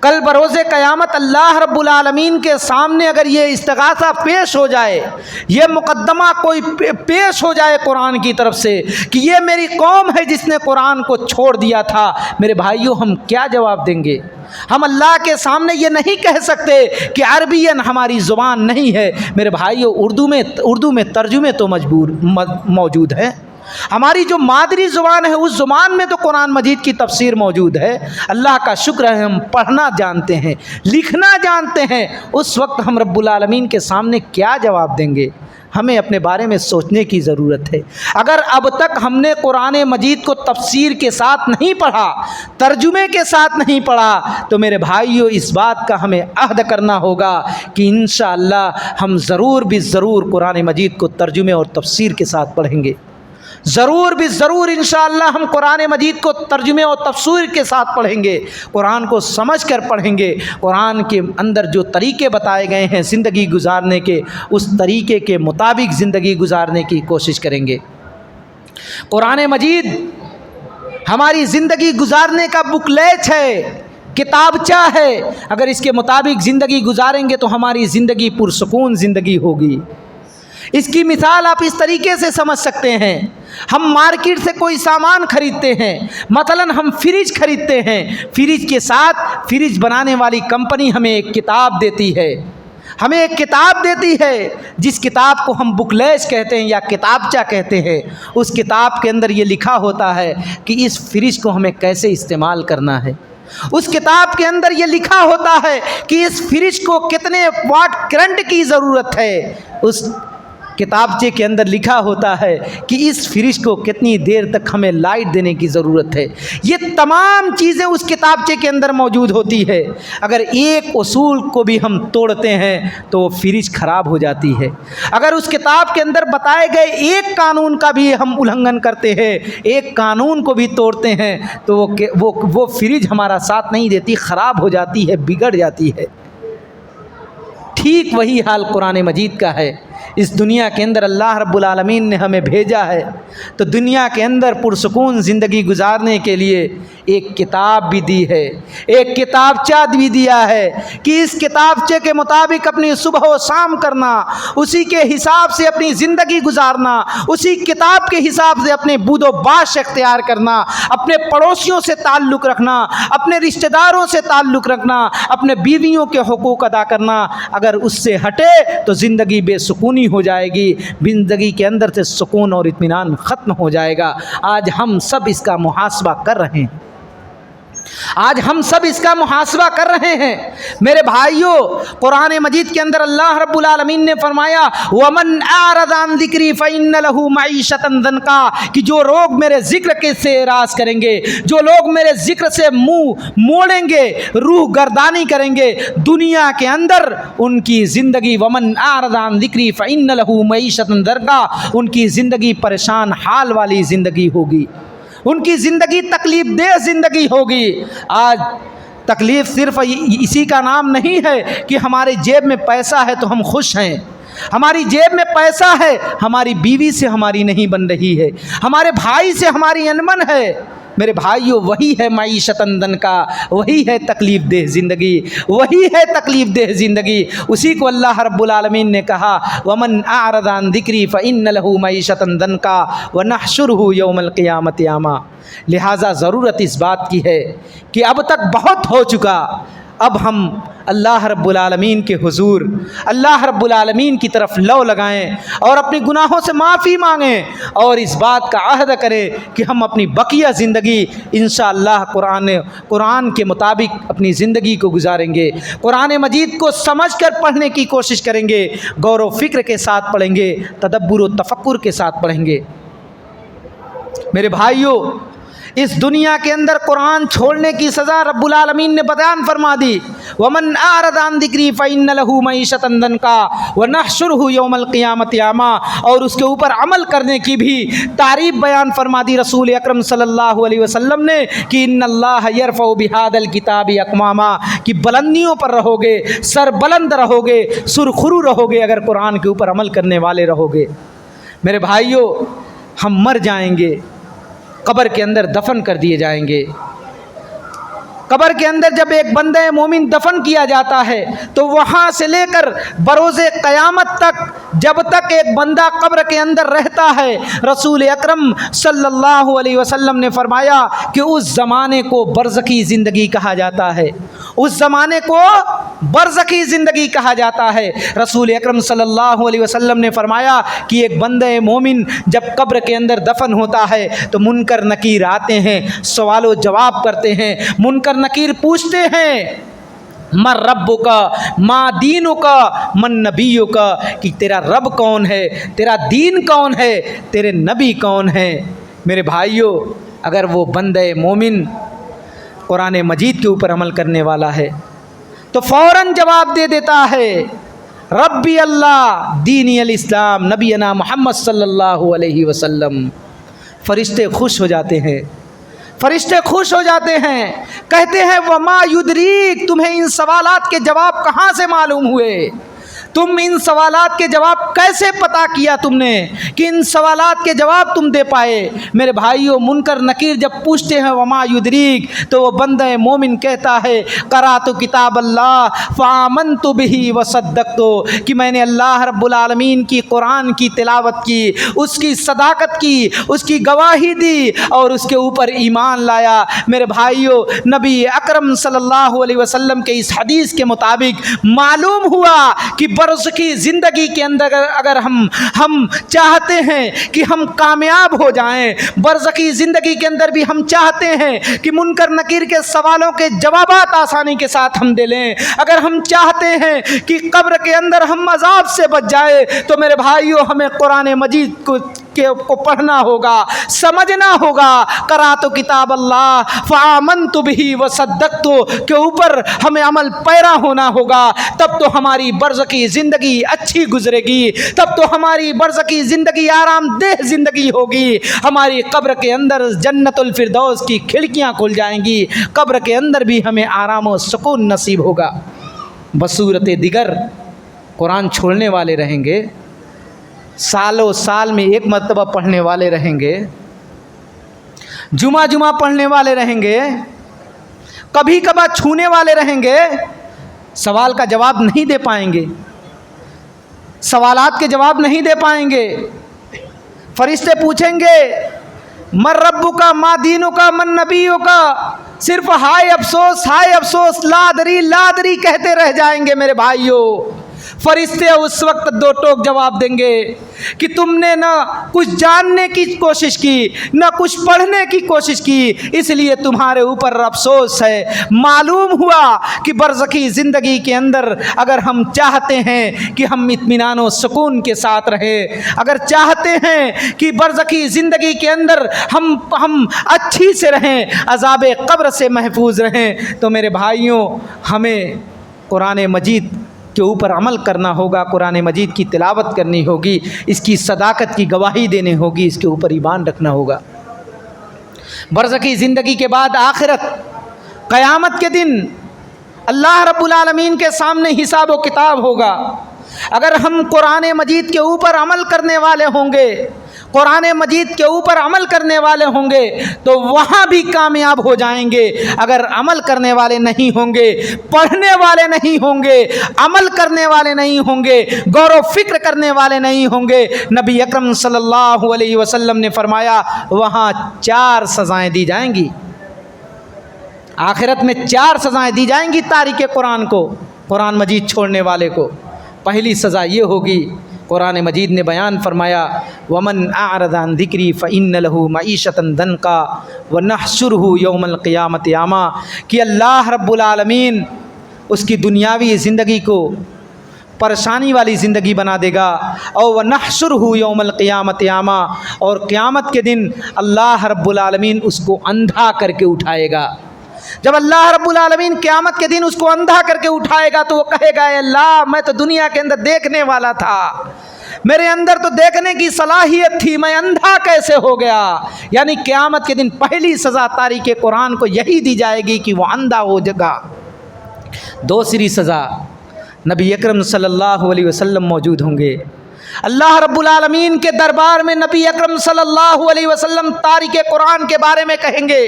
کل بروز قیامت اللہ رب العالمین کے سامنے اگر یہ استغاثہ پیش ہو جائے، یہ مقدمہ کوئی پیش ہو جائے قرآن کی طرف سے کہ یہ میری قوم ہے جس نے قرآن کو چھوڑ دیا تھا، میرے بھائیوں ہم کیا جواب دیں گے؟ ہم اللہ کے سامنے یہ نہیں کہہ سکتے کہ عربین ہماری زبان نہیں ہے، میرے بھائیوں اردو میں ترجمے تو موجود ہیں، ہماری جو مادری زبان ہے اس زبان میں تو قرآن مجید کی تفسیر موجود ہے۔ اللہ کا شکر ہے ہم پڑھنا جانتے ہیں، لکھنا جانتے ہیں، اس وقت ہم رب العالمین کے سامنے کیا جواب دیں گے؟ ہمیں اپنے بارے میں سوچنے کی ضرورت ہے۔ اگر اب تک ہم نے قرآن مجید کو تفسیر کے ساتھ نہیں پڑھا، ترجمے کے ساتھ نہیں پڑھا، تو میرے بھائیوں اس بات کا ہمیں عہد کرنا ہوگا کہ انشاءاللہ ہم ضرور بھی ضرور قرآن مجید کو ترجمے اور تفسیر کے ساتھ پڑھیں گے، ضرور بھی ضرور انشاءاللہ ہم قرآن مجید کو ترجمے اور تفسیر کے ساتھ پڑھیں گے، قرآن کو سمجھ کر پڑھیں گے، قرآن کے اندر جو طریقے بتائے گئے ہیں زندگی گزارنے کے، اس طریقے کے مطابق زندگی گزارنے کی کوشش کریں گے۔ قرآن مجید ہماری زندگی گزارنے کا بکلیٹ ہے، کتابچہ ہے، اگر اس کے مطابق زندگی گزاریں گے تو ہماری زندگی پرسکون زندگی ہوگی۔ اس کی مثال آپ اس طریقے سے سمجھ سکتے ہیں، ہم مارکیٹ سے کوئی سامان خریدتے ہیں، مثلا ہم فریج خریدتے ہیں، فریج کے ساتھ فریج بنانے والی کمپنی ہمیں ایک کتاب دیتی ہے، ہمیں ایک کتاب دیتی ہے جس کتاب کو ہم بکلیٹ کہتے ہیں یا کتابچہ کہتے ہیں۔ اس کتاب کے اندر یہ لکھا ہوتا ہے کہ اس فریج کو ہمیں کیسے استعمال کرنا ہے، اس کتاب کے اندر یہ لکھا ہوتا ہے کہ اس فریج کو کتنے واٹ کرنٹ کی ضرورت ہے، اس کتابچے کے اندر لکھا ہوتا ہے کہ اس فریج کو کتنی دیر تک ہمیں لائٹ دینے کی ضرورت ہے۔ یہ تمام چیزیں اس کتابچے کے اندر موجود ہوتی ہے۔ اگر ایک اصول کو بھی ہم توڑتے ہیں تو وہ فریج خراب ہو جاتی ہے۔ اگر اس کتاب کے اندر بتائے گئے ایک قانون کا بھی ہم النگھن کرتے ہیں، ایک قانون کو بھی توڑتے ہیں تو وہ فریج ہمارا ساتھ نہیں دیتی، خراب ہو جاتی ہے، بگڑ جاتی ہے۔ ٹھیک وہی حال قرآن مجید کا ہے۔ اس دنیا کے اندر اللہ رب العالمین نے ہمیں بھیجا ہے تو دنیا کے اندر پرسکون زندگی گزارنے کے لیے ایک کتاب بھی دی ہے، ایک کتابچہ بھی دیا ہے کہ اس کتابچے کے مطابق اپنی صبح و شام کرنا، اسی کے حساب سے اپنی زندگی گزارنا، اسی کتاب کے حساب سے اپنے بود و باش اختیار کرنا، اپنے پڑوسیوں سے تعلق رکھنا، اپنے رشتہ داروں سے تعلق رکھنا، اپنے بیویوں کے حقوق ادا کرنا۔ اگر اس سے ہٹے تو زندگی بے سکونی ہو جائے گی، زندگی کے اندر سے سکون اور اطمینان ختم ہو جائے گا۔ آج ہم سب اس کا محاسبہ کر رہے ہیں، آج ہم سب اس کا محاسبہ کر رہے ہیں۔ میرے بھائیوں، قرآن مجید کے اندر اللہ رب العالمین نے فرمایا وَمَنْ أَعْرَضَ عَنْ ذِكْرِي فَإِنَّ لَهُ مَعِيشَةً ضَنْكًا، کہ جو لوگ میرے ذکر کے سے اعراض کریں گے، جو لوگ میرے ذکر سے منہ موڑیں گے، روح گردانی کریں گے دنیا کے اندر، ان کی زندگی وَمَنْ أَعْرَضَ عَنْ ذِكْرِي فَإِنَّ لَهُ مَعِيشَةً ضَنْكًا، ان کی زندگی پریشان حال والی زندگی ہوگی، ان کی زندگی تکلیف دہ زندگی ہوگی۔ آج تکلیف صرف اسی کا نام نہیں ہے کہ ہمارے جیب میں پیسہ ہے تو ہم خوش ہیں، ہماری جیب میں پیسہ ہے، ہماری بیوی سے ہماری نہیں بن رہی ہے، ہمارے بھائی سے ہماری انبن ہے۔ میرے بھائیوں، وہی ہے معیشت ضنکا، وہی ہے تکلیف دہ زندگی، وہی ہے تکلیف دہ زندگی۔ اسی کو اللہ رب العالمین نے کہا وَمَنْ أَعْرَضَ عَنْ ذِكْرِي فَإِنَّ لَهُ مَعِيشَةً ضَنْكًا وَنَحْشُرُهُ يَوْمَ الْقِيَامَةِ أَعْمَىٰ۔ لہٰذا ضرورت اس بات کی ہے کہ اب تک بہت ہو چکا، اب ہم اللہ رب العالمین کے حضور، اللہ رب العالمین کی طرف لو لگائیں اور اپنی گناہوں سے معافی مانگیں اور اس بات کا عہد کریں کہ ہم اپنی بقیہ زندگی انشاءاللہ قرآن کے مطابق اپنی زندگی کو گزاریں گے، قرآن مجید کو سمجھ کر پڑھنے کی کوشش کریں گے، غور و فکر کے ساتھ پڑھیں گے، تدبر و تفکر کے ساتھ پڑھیں گے۔ میرے بھائیوں، اس دنیا کے اندر قرآن چھوڑنے کی سزا رب العالمین نے بیان فرما دی وَمَنْ أَعْرَضَ عَنْ ذِكْرِي فَإِنَّ لَهُ مَعِيشَةً ضَنْكًا وَنَحْشُرُهُ يَوْمَ الْقِيَامَةِ أَعْمَىٰ، اور اس کے اوپر عمل کرنے کی بھی تعریف بیان فرما دی رسول اکرم صلی اللہ علیہ وسلم نے کہ إِنَّ اللَّهَ يَرْفَعُ بِهَذَا الْكِتَابِ أَقْوَامًا، کہ بلندیوں پر رہو گے، سر بلند رہو گے، سرخرو رہو گے اگر قرآن کے اوپر عمل کرنے والے رہو گے۔ میرے بھائیوں، ہم مر جائیں گے، قبر کے اندر دفن کر دیے جائیں گے، قبر کے اندر جب ایک بندہ مومن دفن کیا جاتا ہے تو وہاں سے لے کر بروز قیامت تک جب تک ایک بندہ قبر کے اندر رہتا ہے، رسول اکرم صلی اللہ علیہ وسلم نے فرمایا کہ اس زمانے کو برزخی زندگی کہا جاتا ہے، اس زمانے کو برزخی زندگی کہا جاتا ہے۔ رسول اکرم صلی اللہ علیہ وسلم نے فرمایا کہ ایک بندہ مومن جب قبر کے اندر دفن ہوتا ہے تو منکر نکیر آتے ہیں، سوال و جواب کرتے ہیں، منکر نکیر پوچھتے ہیں من ربک ما دینک من نبیک، کہ تیرا رب کون ہے، تیرا دین کون ہے، تیرے نبی کون ہے۔ میرے بھائیوں، اگر وہ بندہ مومن قرآن مجید کے اوپر عمل کرنے والا ہے تو فوراً جواب دے دیتا ہے ربی اللہ دینی الاسلام نبینا محمد صلی اللہ علیہ وسلم۔ فرشتے خوش ہو جاتے ہیں، فرشتے خوش ہو جاتے ہیں، کہتے ہیں وما یدریک، تمہیں ان سوالات کے جواب کہاں سے معلوم ہوئے، تم ان سوالات کے جواب کیسے پتا کیا تم نے کہ ان سوالات کے جواب تم دے پائے۔ میرے بھائیوں، منکر نکیر جب پوچھتے ہیں وما یدریک تو وہ بندہ مومن کہتا ہے قرأت کتاب اللہ فآمنت بہ وصدقت، کہ میں نے اللہ رب العالمین کی قرآن کی تلاوت کی، اس کی صداقت کی، اس کی گواہی دی اور اس کے اوپر ایمان لایا۔ میرے بھائیوں، نبی اکرم صلی اللہ علیہ وسلم کے اس حدیث کے مطابق معلوم ہوا کہ برزخی زندگی کے اندر اگر ہم چاہتے ہیں کہ ہم کامیاب ہو جائیں، برزخی زندگی کے اندر بھی ہم چاہتے ہیں کہ منکر نکیر کے سوالوں کے جوابات آسانی کے ساتھ ہم دے لیں، اگر ہم چاہتے ہیں کہ قبر کے اندر ہم عذاب سے بچ جائیں، تو میرے بھائیوں ہمیں قرآن مجید کو پڑھنا ہوگا، سمجھنا ہوگا۔ قرأت کتاب اللہ فآمنت بہ وصدقت کے اوپر ہمیں عمل پیرا ہونا ہوگا، تب تو ہماری برزخی زندگی اچھی گزرے گی، تب تو ہماری برزخی زندگی آرام دہ زندگی ہوگی، ہماری قبر کے اندر جنت الفردوس کی کھڑکیاں کھل جائیں گی، قبر کے اندر بھی ہمیں آرام و سکون نصیب ہوگا۔ بصورت دیگر قرآن چھوڑنے والے رہیں گے، سالوں سال میں ایک مرتبہ پڑھنے والے رہیں گے، جمعہ پڑھنے والے رہیں گے، کبھی کبھار چھونے والے رہیں گے، سوال کا جواب نہیں دے پائیں گے، سوالات کے جواب نہیں دے پائیں گے۔ فرشتے پوچھیں گے من ربک ما دینک من نبیک، صرف ہائے افسوس لا ادری کہتے رہ جائیں گے۔ میرے بھائیوں، فرشتے اس وقت دو ٹوک جواب دیں گے کہ تم نے نہ کچھ جاننے کی کوشش کی، نہ کچھ پڑھنے کی کوشش کی، اس لیے تمہارے اوپر افسوس ہے۔ معلوم ہوا کہ برزخی زندگی کے اندر اگر ہم چاہتے ہیں کہ ہم اطمینان و سکون کے ساتھ رہیں، اگر چاہتے ہیں کہ برزخی زندگی کے اندر ہم اچھی سے رہیں، عذاب قبر سے محفوظ رہیں، تو میرے بھائیوں ہمیں قرآن مجید کے اوپر عمل کرنا ہوگا، قرآن مجید کی تلاوت کرنی ہوگی، اس کی صداقت کی گواہی دینی ہوگی، اس کے اوپر ایمان رکھنا ہوگا۔ برزخی زندگی کے بعد آخرت، قیامت کے دن اللہ رب العالمین کے سامنے حساب و کتاب ہوگا۔ اگر ہم قرآن مجید کے اوپر عمل کرنے والے ہوں گے، قرآن مجید کے اوپر عمل کرنے والے ہوں گے تو وہاں بھی کامیاب ہو جائیں گے۔ اگر عمل کرنے والے نہیں ہوں گے، پڑھنے والے نہیں ہوں گے، عمل کرنے والے نہیں ہوں گے، غور و فکر کرنے والے نہیں ہوں گے، نبی اکرم صلی اللہ علیہ وسلم نے فرمایا وہاں 4 سزائیں دی جائیں گی۔ آخرت میں 4 سزائیں دی جائیں گی تارک قرآن کو، قرآن مجید چھوڑنے والے کو۔ پہلی سزا یہ ہوگی، قرآن مجید نے بیان فرمایا ومن اعرض عن ذکری فإن له معیشۃ ضنکا ونحشرہ یوم القیامۃ اعمی، کہ اللہ رب العالمین اس کی دنیاوی زندگی کو پریشانی والی زندگی بنا دے گا، اور ونحشرہ یوم القیامۃ اعمی، اور قیامت کے دن اللہ رب العالمین اس کو اندھا کر کے اٹھائے گا۔ جب اللہ رب العالمین قیامت کے دن اس کو اندھا کر کے اٹھائے گا تو وہ کہے گا اے اللہ، میں تو دنیا کے اندر دیکھنے والا تھا، میرے اندر تو دیکھنے کی صلاحیت تھی، میں اندھا کیسے ہو گیا؟ یعنی قیامت کے دن پہلی سزا تارک قرآن کو یہی دی جائے گی کہ وہ اندھا ہو جائے گا۔ دوسری سزا، نبی اکرم صلی اللہ علیہ وسلم موجود ہوں گے، اللہ رب العالمین کے دربار میں نبی اکرم صلی اللہ علیہ وسلم تارک قرآن کے بارے میں کہیں گے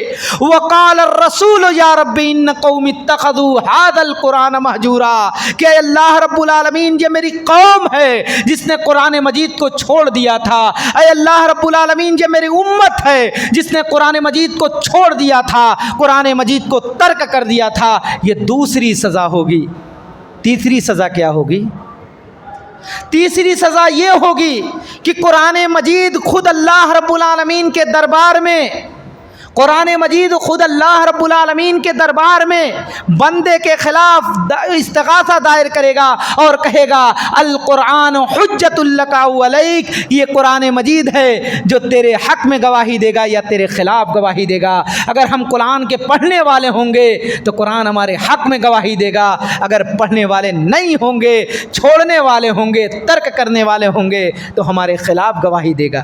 وقال الرسول یا رب ان قوم اتخذوا هذا القرآن مہجورا، کہ اللہ رب العالمین یہ میری قوم ہے جس نے قرآن مجید کو چھوڑ دیا تھا، اے اللہ رب العالمین یہ میری امت ہے جس نے قرآن مجید کو چھوڑ دیا تھا، قرآن مجید کو ترک کر دیا تھا۔ یہ دوسری سزا ہوگی۔ تیسری سزا کیا ہوگی؟ تیسری سزا یہ ہوگی کہ قرآن مجید خود اللہ رب العالمین کے دربار میں، قرآن مجید خود اللہ رب العالمین کے دربار میں بندے کے خلاف استغاثہ دائر کرے گا اور کہے گا القرآن حجت لک او علیک، یہ قرآن مجید ہے جو تیرے حق میں گواہی دے گا یا تیرے خلاف گواہی دے گا۔ اگر ہم قرآن کے پڑھنے والے ہوں گے تو قرآن ہمارے حق میں گواہی دے گا، اگر پڑھنے والے نہیں ہوں گے، چھوڑنے والے ہوں گے، ترک کرنے والے ہوں گے تو ہمارے خلاف گواہی دے گا۔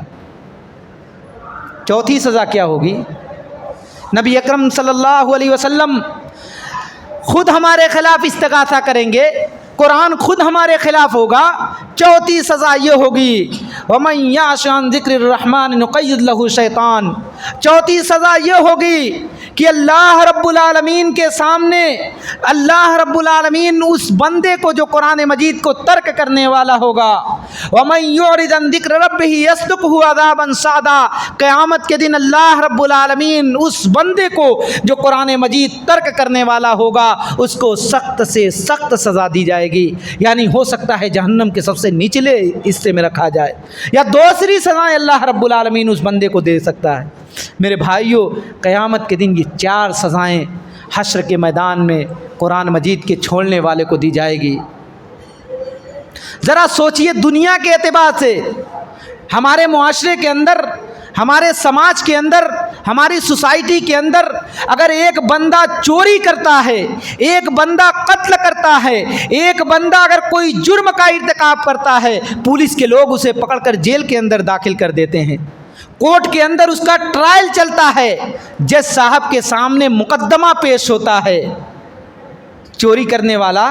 چوتھی سزا کیا ہوگی؟ نبی اکرم صلی اللہ علیہ وسلم خود ہمارے خلاف استغاثہ کریں گے، قرآن خود ہمارے خلاف ہوگا۔ چوتھی سزا یہ ہوگی وَمَن يَعْشُ عَن ذِكْرِ الرَّحْمَٰنِ نُقَيِّضْ لَهُ شَيْطَانٌ، چوتھی سزا یہ ہوگی کہ اللہ رب العالمین کے سامنے اللہ رب العالمین اس بندے کو جو قرآن مجید کو ترک کرنے والا ہوگا وَمَن يُعْرِضْ عَن ذِكْرِ رَبِّهِ يَسْلُكْهُ عَذَابًا صَعَدًا، قیامت کے دن اللہ رب العالمین اس بندے کو جو قرآن مجید ترک کرنے والا ہوگا اس کو سخت سے سخت سزا دی جائے گی، یعنی ہو سکتا ہے جہنم کے سب سے نچلے حصے میں رکھا جائے، یا دوسری سزائیں اللہ رب العالمین اس بندے کو دے سکتا ہے۔ میرے بھائیوں، قیامت کے دن یہ 4 سزائیں حشر کے میدان میں قرآن مجید کے چھوڑنے والے کو دی جائے گی۔ ذرا سوچئے، دنیا کے اعتبار سے ہمارے معاشرے کے اندر، ہمارے سماج کے اندر، ہماری سوسائٹی کے اندر اگر ایک بندہ چوری کرتا ہے، ایک بندہ قتل کرتا ہے، ایک بندہ اگر کوئی جرم کا ارتکاب کرتا ہے، پولیس کے لوگ اسے پکڑ کر جیل کے اندر داخل کر دیتے ہیں، کورٹ کے اندر اس کا ٹرائل چلتا ہے، جج صاحب کے سامنے مقدمہ پیش ہوتا ہے، چوری کرنے والا،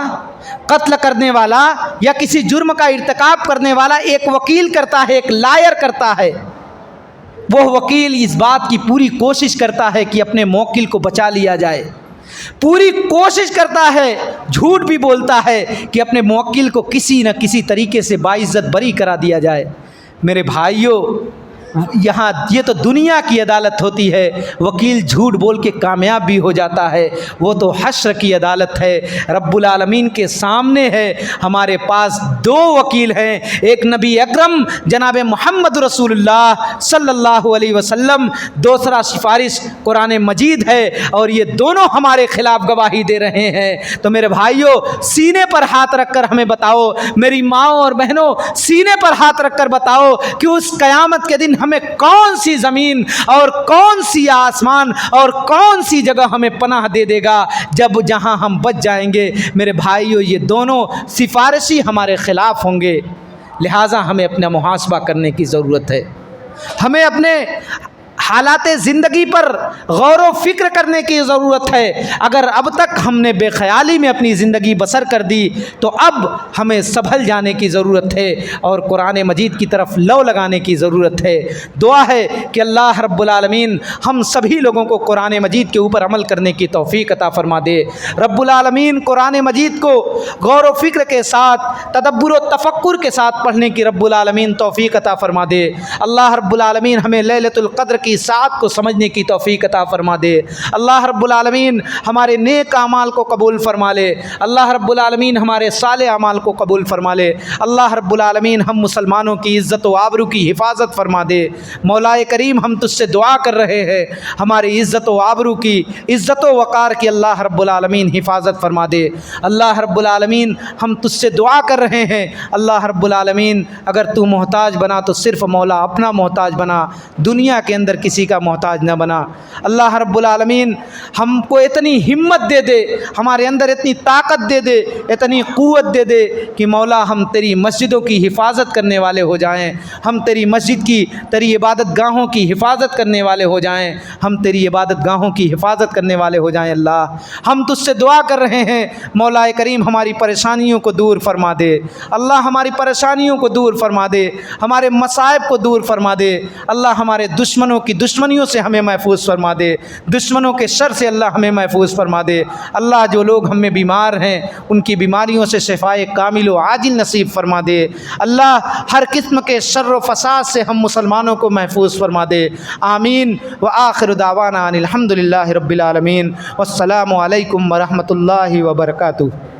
قتل کرنے والا یا کسی جرم کا ارتکاب کرنے والا ایک وکیل کرتا ہے، ایک لائر کرتا ہے۔ وہ وکیل اس بات کی پوری کوشش کرتا ہے کہ اپنے موکل کو بچا لیا جائے، پوری کوشش کرتا ہے، جھوٹ بھی بولتا ہے کہ اپنے موکل کو کسی نہ کسی طریقے سے باعزت بری کرا دیا جائے۔ میرے بھائیوں، یہاں یہ تو دنیا کی عدالت ہوتی ہے، وکیل جھوٹ بول کے کامیاب بھی ہو جاتا ہے، وہ تو حشر کی عدالت ہے، رب العالمین کے سامنے ہے۔ ہمارے پاس 2 وکیل ہیں، ایک نبی اکرم جناب محمد رسول اللہ صلی اللہ علیہ وسلم، دوسرا سفارش قرآن مجید ہے، اور یہ دونوں ہمارے خلاف گواہی دے رہے ہیں۔ تو میرے بھائیوں، سینے پر ہاتھ رکھ کر ہمیں بتاؤ، میری ماؤں اور بہنوں، سینے پر ہاتھ رکھ کر بتاؤ کہ اس قیامت کے دن ہمیں کون سی زمین اور کون سی آسمان اور کون سی جگہ ہمیں پناہ دے دے گا جہاں ہم بچ جائیں گے۔ میرے بھائیوں، یہ دونوں سفارشی ہمارے خلاف ہوں گے، لہٰذا ہمیں اپنا محاسبہ کرنے کی ضرورت ہے، ہمیں اپنے حالات زندگی پر غور و فکر کرنے کی ضرورت ہے۔ اگر اب تک ہم نے بے خیالی میں اپنی زندگی بسر کر دی تو اب ہمیں سنبھل جانے کی ضرورت ہے اور قرآن مجید کی طرف لو لگانے کی ضرورت ہے۔ دعا ہے کہ اللہ رب العالمین ہم سبھی لوگوں کو قرآن مجید کے اوپر عمل کرنے کی توفیق عطا فرما دے۔ رب العالمین قرآن مجید کو غور و فکر کے ساتھ، تدبر و تفکر کے ساتھ پڑھنے کی رب العالمین توفیق عطا فرما دے۔ اللہ رب العالمین ہمیں لیلۃ القدر کی ساعت کو سمجھنے کی توفیق عطا فرما دے۔ اللہ رب العالمین ہمارے نیک اعمال کو قبول فرما لے۔ اللہ رب العالمین ہمارے صالح اعمال کو قبول فرما لے۔ اللہ رب العالمین ہم مسلمانوں کی عزت و آبرو کی حفاظت فرما دے۔ مولا کریم، ہم تجھ سے دعا کر رہے ہیں، ہماری عزت و آبرو کی، عزت و وقار کی اللہ رب العالمین حفاظت فرما دے۔ اللہ رب العالمین ہم تجھ سے دعا کر رہے ہیں، اللہ رب العالمین اگر تو محتاج بنا تو صرف مولا اپنا محتاج بنا، دنیا کے اندر کسی کا محتاج نہ بنا۔ اللہ رب العالمین ہم کو اتنی ہمت دے دے، ہمارے اندر اتنی طاقت دے دے، اتنی قوت دے دے کہ مولا ہم تیری مسجدوں کی حفاظت کرنے والے ہو جائیں، ہم تیری مسجد کی، تیری عبادت گاہوں کی حفاظت کرنے والے ہو جائیں، ہم تیری عبادت گاہوں کی حفاظت کرنے والے ہو جائیں۔ اللہ ہم تجھ سے دعا کر رہے ہیں، مولا کریم ہماری پریشانیوں کو دور فرما دے، اللہ ہماری پریشانیوں کو دور فرما دے، ہمارے مصائب کو دور فرما دے، اللہ ہمارے دشمنوں کی دشمنیوں سے ہمیں محفوظ فرما دے، دشمنوں کے شر سے اللہ ہمیں محفوظ فرما دے۔ اللہ جو لوگ ہم میں بیمار ہیں ان کی بیماریوں سے شفائے کامل و عاجل نصیب فرما دے، اللہ ہر قسم کے شر و فساد سے ہم مسلمانوں کو محفوظ فرما دے، آمین۔ وآخر دعوانا ان الحمد للہ رب العالمین، والسلام علیکم ورحمۃ اللہ وبرکاتہ۔